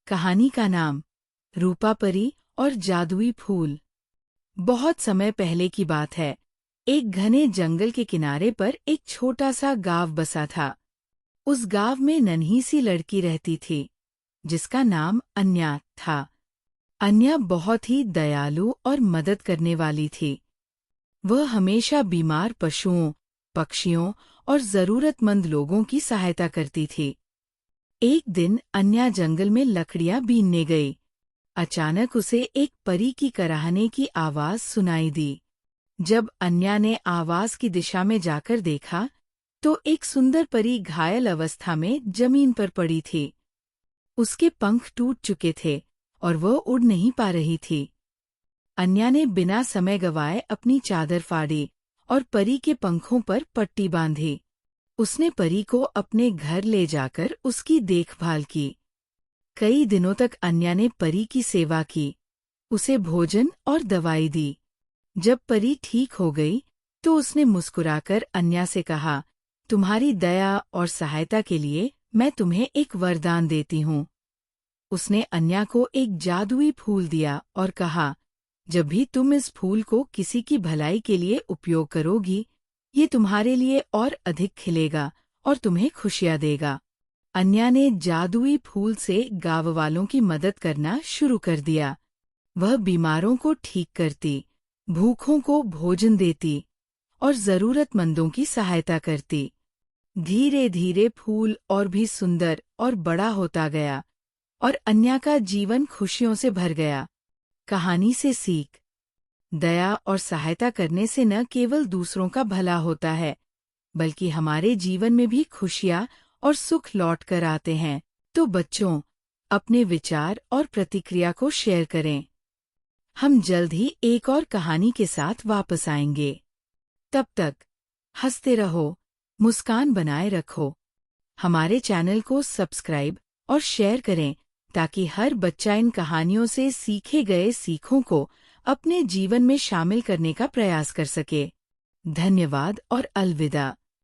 कहानी का नाम रूपा परी और जादुई फूल। बहुत समय पहले की बात है। एक घने जंगल के किनारे पर एक छोटा सा गांव बसा था। उस गांव में नन्ही सी लड़की रहती थी जिसका नाम अन्या था। अन्या बहुत ही दयालु और मदद करने वाली थी। वह हमेशा बीमार पशुओं, पक्षियों और जरूरतमंद लोगों की सहायता करती थी। एक दिन अन्या जंगल में लकड़ियां बीनने गई। अचानक उसे एक परी की कराहने की आवाज सुनाई दी। जब अन्या ने आवाज की दिशा में जाकर देखा तो एक सुंदर परी घायल अवस्था में जमीन पर पड़ी थी। उसके पंख टूट चुके थे और वह उड़ नहीं पा रही थी। अन्या ने बिना समय गवाए अपनी चादर फाड़ी और परी के पंखों पर पट्टी बांधी। उसने परी को अपने घर ले जाकर उसकी देखभाल की। कई दिनों तक अन्या ने परी की सेवा की, उसे भोजन और दवाई दी। जब परी ठीक हो गई तो उसने मुस्कुराकर अन्या से कहा, तुम्हारी दया और सहायता के लिए मैं तुम्हें एक वरदान देती हूँ। उसने अन्या को एक जादुई फूल दिया और कहा, जब भी तुम इस फूल को किसी की भलाई के लिए उपयोग करोगी, ये तुम्हारे लिए और अधिक खिलेगा और तुम्हें खुशियां देगा। अन्या ने जादुई फूल से गांव वालों की मदद करना शुरू कर दिया। वह बीमारों को ठीक करती, भूखों को भोजन देती और जरूरतमंदों की सहायता करती। धीरे धीरे फूल और भी सुंदर और बड़ा होता गया और अन्या का जीवन खुशियों से भर गया। कहानी से सीख: दया और सहायता करने से न केवल दूसरों का भला होता है, बल्कि हमारे जीवन में भी खुशियां और सुख लौट कर आते हैं। तो बच्चों, अपने विचार और प्रतिक्रिया को शेयर करें। हम जल्द ही एक और कहानी के साथ वापस आएंगे। तब तक हंसते रहो, मुस्कान बनाए रखो। हमारे चैनल को सब्सक्राइब और शेयर करें ताकि हर बच्चा इन कहानियों से सीखे गए सीखों को अपने जीवन में शामिल करने का प्रयास कर सके। धन्यवाद और अलविदा।